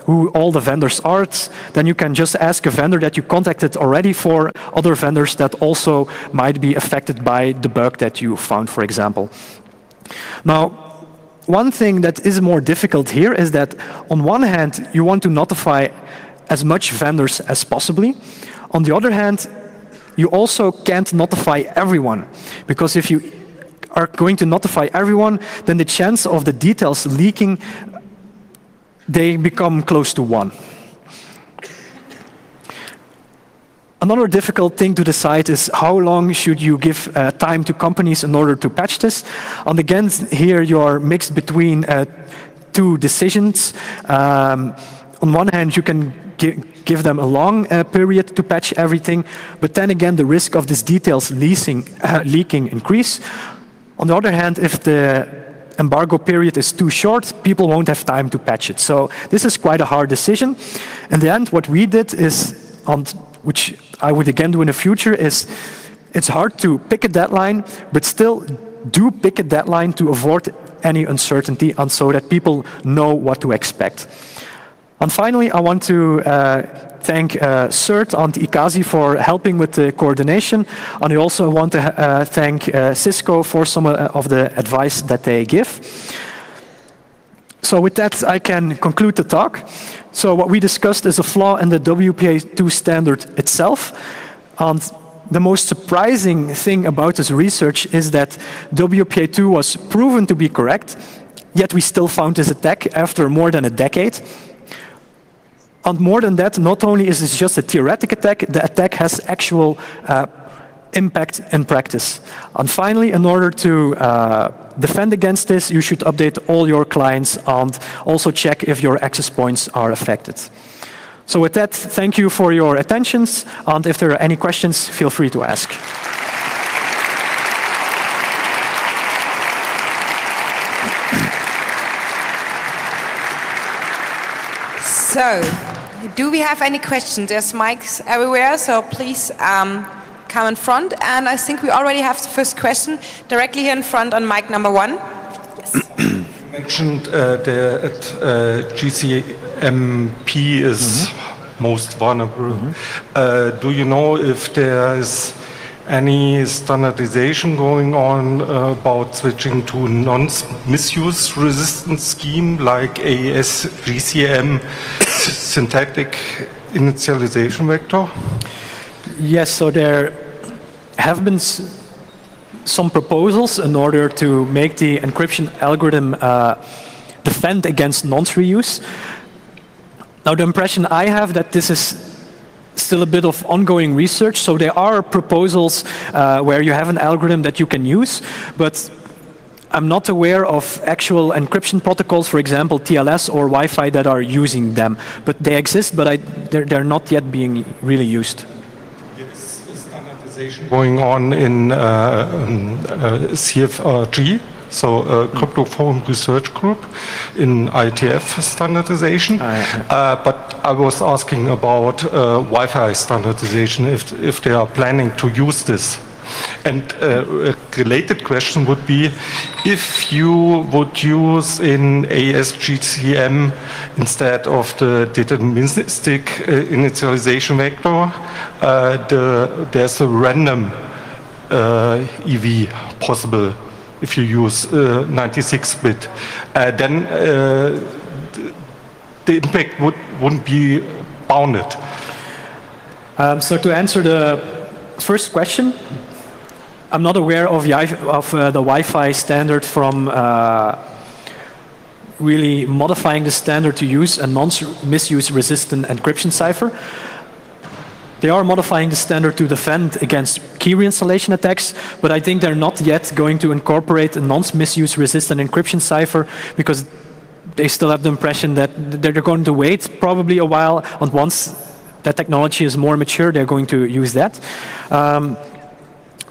who all the vendors are, then you can just ask a vendor that you contacted already for other vendors that also might be affected by the bug that you found, for example. Now, one thing that is more difficult here is that on one hand, you want to notify as much vendors as possibly. On the other hand, you also can't notify everyone, because if you are going to notify everyone, then the chance of the details leaking, they become close to 1. Another difficult thing to decide is how long should you give time to companies in order to patch this. And again, here you are mixed between two decisions. on one hand, you can give them a long period to patch everything, but then again, the risk of these details leaking increase. On the other hand, if the embargo period is too short, people won't have time to patch it. So this is quite a hard decision. In the end, what we did is, which I would again do in the future, is it's hard to pick a deadline, but still do pick a deadline to avoid any uncertainty and so that people know what to expect. And finally, I want to thank CERT and Ikazi for helping with the coordination. And I also want to thank Cisco for some of the advice that they give. So with that, I can conclude the talk. So what we discussed is a flaw in the WPA2 standard itself. And the most surprising thing about this research is that WPA2 was proven to be correct, yet we still found this attack after more than a decade. And more than that, not only is this just a theoretic attack, the attack has actual impact in practice. And finally, in order to defend against this, you should update all your clients and also check if your access points are affected. So with that, thank you for your attention. And if there are any questions, feel free to ask. So, do we have any questions? There's mics everywhere, so please come in front. And I think we already have the first question directly here in front on mic number 1. Yes. You mentioned that GCMP is most vulnerable. Do you know if there is any standardization going on about switching to Nonce misuse resistance scheme like AES GCM syntactic initialization vector? Yes, so there have been some proposals in order to make the encryption algorithm defend against nonce reuse. Now the impression I have that this is still a bit of ongoing research, so there are proposals where you have an algorithm that you can use, but I'm not aware of actual encryption protocols, for example, TLS or Wi-Fi that are using them. But they exist, but they're not yet being really used. Yes, standardization going on in CFRG, so Crypto Forum Research Group in IETF standardization. But I was asking about Wi-Fi standardization, if they are planning to use this. And a related question would be, if you would use in ASGCM instead of the deterministic initialization vector, there's a random EV possible if you use 96-bit. Then the impact wouldn't be bounded. So to answer the first question, I'm not aware of the Wi-Fi standard from really modifying the standard to use a non-misuse resistant encryption cipher. They are modifying the standard to defend against key reinstallation attacks, but I think they're not yet going to incorporate a non-misuse resistant encryption cipher because they still have the impression that they're going to wait probably a while, and once that technology is more mature, they're going to use that.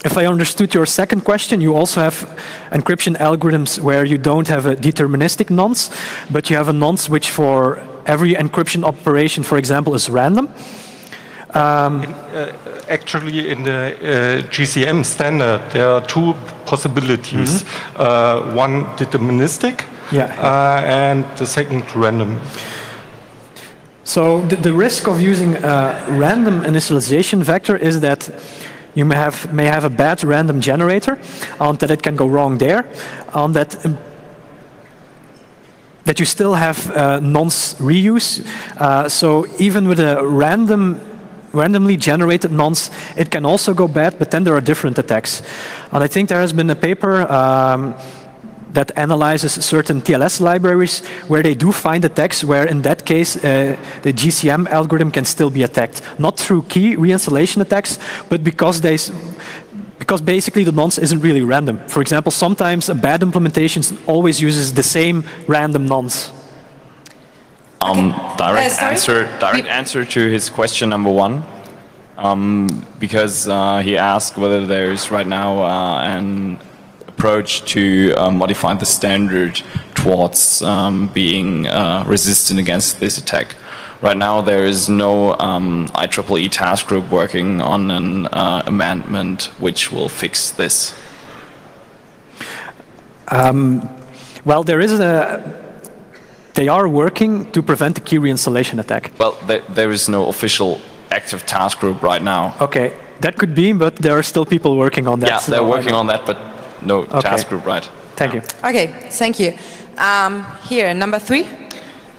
If I understood your second question, you also have encryption algorithms where you don't have a deterministic nonce, but you have a nonce which for every encryption operation, for example, is random. Actually, in the GCM standard, there are two possibilities. One deterministic, and the second random. So the risk of using a random initialization vector is that you may have a bad random generator, and that it can go wrong there, and that you still have nonce reuse. So even with a randomly generated nonce, it can also go bad, but then there are different attacks. And I think there has been a paper that analyzes certain TLS libraries where they do find attacks where in that case the GCM algorithm can still be attacked. Not through key reinstallation attacks, but because basically the nonce isn't really random. For example, sometimes a bad implementation always uses the same random nonce. Direct answer to his question number one, because he asked whether there's right now an approach to modify the standard towards being resistant against this attack. Right now, there is no IEEE task group working on an amendment which will fix this. Well, there is they are working to prevent the key reinstallation attack. Well, there is no official active task group right now. Okay, that could be, but there are still people working on that. Yeah, they're working on that, but no task group, right? Thank you. Okay, thank you. Here, number 3.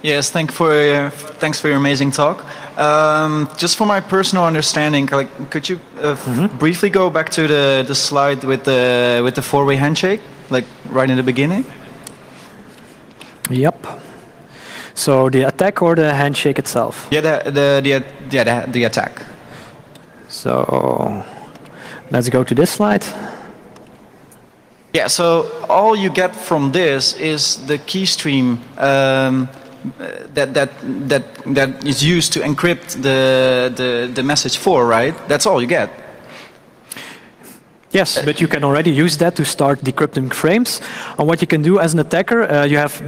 Yes, thanks for your amazing talk. Just for my personal understanding, could you briefly go back to the slide with the four-way handshake, like right in the beginning? Yep. So the attack or the handshake itself? Yeah, the attack. So let's go to this slide. Yeah. So all you get from this is the key stream that is used to encrypt the message 4, right? That's all you get. Yes, but you can already use that to start decrypting frames. And what you can do as an attacker, you have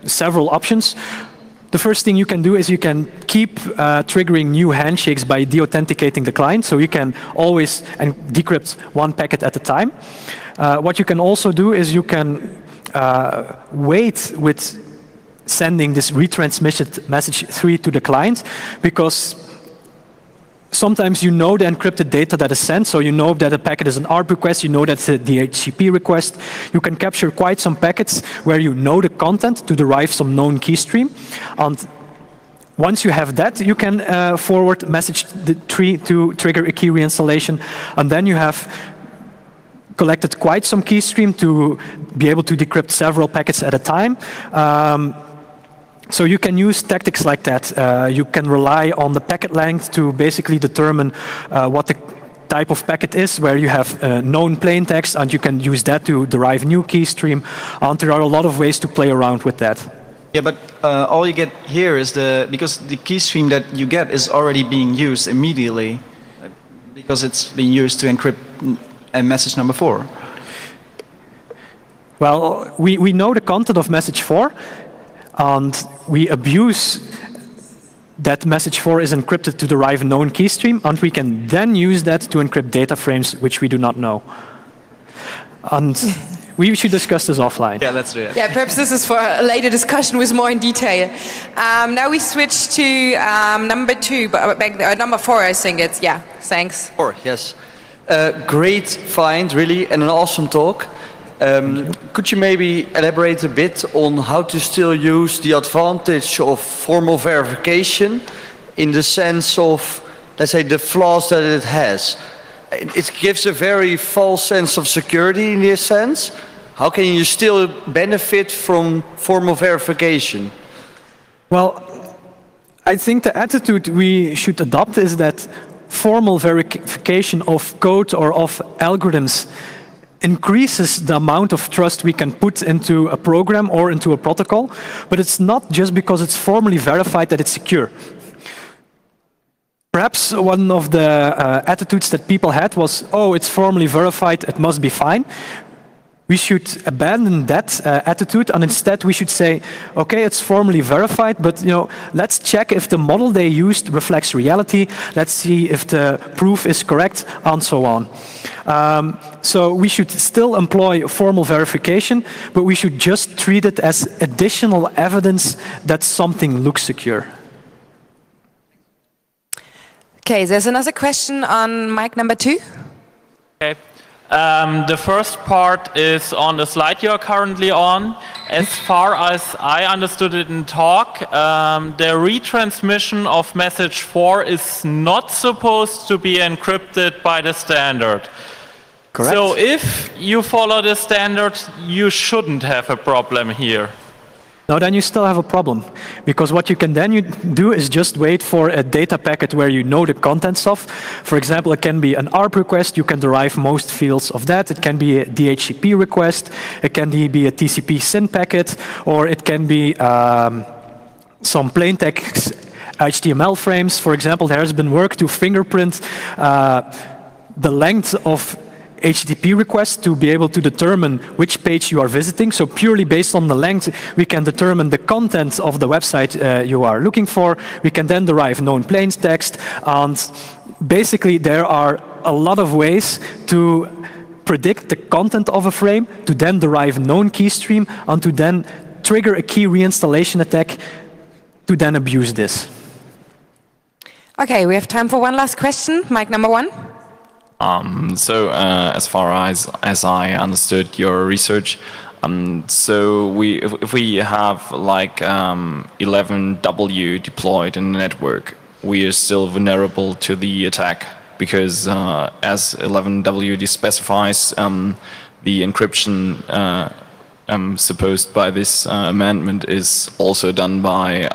several options. The first thing you can do is you can keep triggering new handshakes by deauthenticating the client, so you can always decrypt one packet at a time. What you can also do is you can wait with sending this retransmitted message 3 to the client, because sometimes you know the encrypted data that is sent, so you know that a packet is an ARP request, you know that's a DHCP request. You can capture quite some packets where you know the content to derive some known key stream. And once you have that, you can forward message 3 to trigger a key reinstallation, and then you have collected quite some key stream to be able to decrypt several packets at a time. So you can use tactics like that. You can rely on the packet length to basically determine what the type of packet is, where you have known plain text, and you can use that to derive new key stream. And there are a lot of ways to play around with that. Yeah, but all you get here is because the key stream that you get is already being used immediately, because it's being used to encrypt message number 4. Well, we know the content of message 4. And we abuse that message 4 is encrypted to derive a known key stream, and we can then use that to encrypt data frames which we do not know. And we should discuss this offline. Yeah, let's do it. Yeah, perhaps this is for a later discussion with more in detail. Now we switch to number 2, but number 4, I think it's, yeah, thanks. 4, yes. Great find, really, and an awesome talk. Could you maybe elaborate a bit on how to still use the advantage of formal verification in the sense of, let's say, the flaws that it has? It gives a very false sense of security in this sense. How can you still benefit from formal verification? Well, I think the attitude we should adopt is that formal verification of code or of algorithms increases the amount of trust we can put into a program or into a protocol, but it's not just because it's formally verified that it's secure. Perhaps one of the attitudes that people had was, oh, it's formally verified, it must be fine. We should abandon that attitude, and instead we should say, okay, it's formally verified, but let's check if the model they used reflects reality. Let's see if the proof is correct, and so on. So we should still employ formal verification, but we should just treat it as additional evidence that something looks secure. Okay, there's another question on mic number 2. Okay. The first part is on the slide you're currently on. As far as I understood it in talk, the retransmission of message 4 is not supposed to be encrypted by the standard. Correct. So if you follow the standard, you shouldn't have a problem here. No, then you still have a problem, because what you can then do is just wait for a data packet where you know the contents of. For example, it can be an ARP request. You can derive most fields of that. It can be a DHCP request. It can be a TCP SYN packet, or it can be some plain text HTML frames. For example, there has been work to fingerprint the length of HTTP requests to be able to determine which page you are visiting. So purely based on the length, we can determine the content of the website you are looking for. We can then derive known plain text. And basically, there are a lot of ways to predict the content of a frame, to then derive known key stream, and to then trigger a key reinstallation attack to then abuse this. Okay, we have time for one last question. Mic number 1. As far as I understood your research, so if we have like 11W deployed in the network, we are still vulnerable to the attack because as 11W specifies, the encryption supposed by this amendment is also done by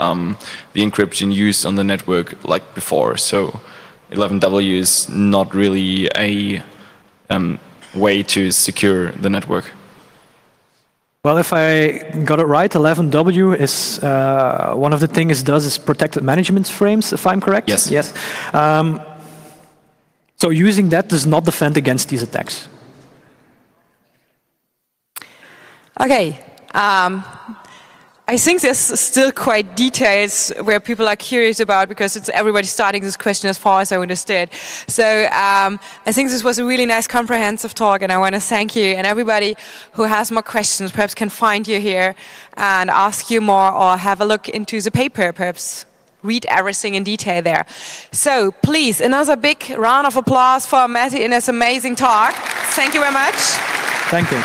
the encryption used on the network like before. So 11W is not really a way to secure the network. Well, if I got it right, 11W is one of the things it does is protected management frames, if I'm correct? Yes. Yes. So using that does not defend against these attacks. Okay. I think there's still quite details where people are curious about because it's everybody starting this question as far as I understood. So I think this was a really nice comprehensive talk and I want to thank you, and everybody who has more questions perhaps can find you here and ask you more or have a look into the paper, perhaps read everything in detail there. So please, another big round of applause for Matthew in this amazing talk. Thank you very much. Thank you.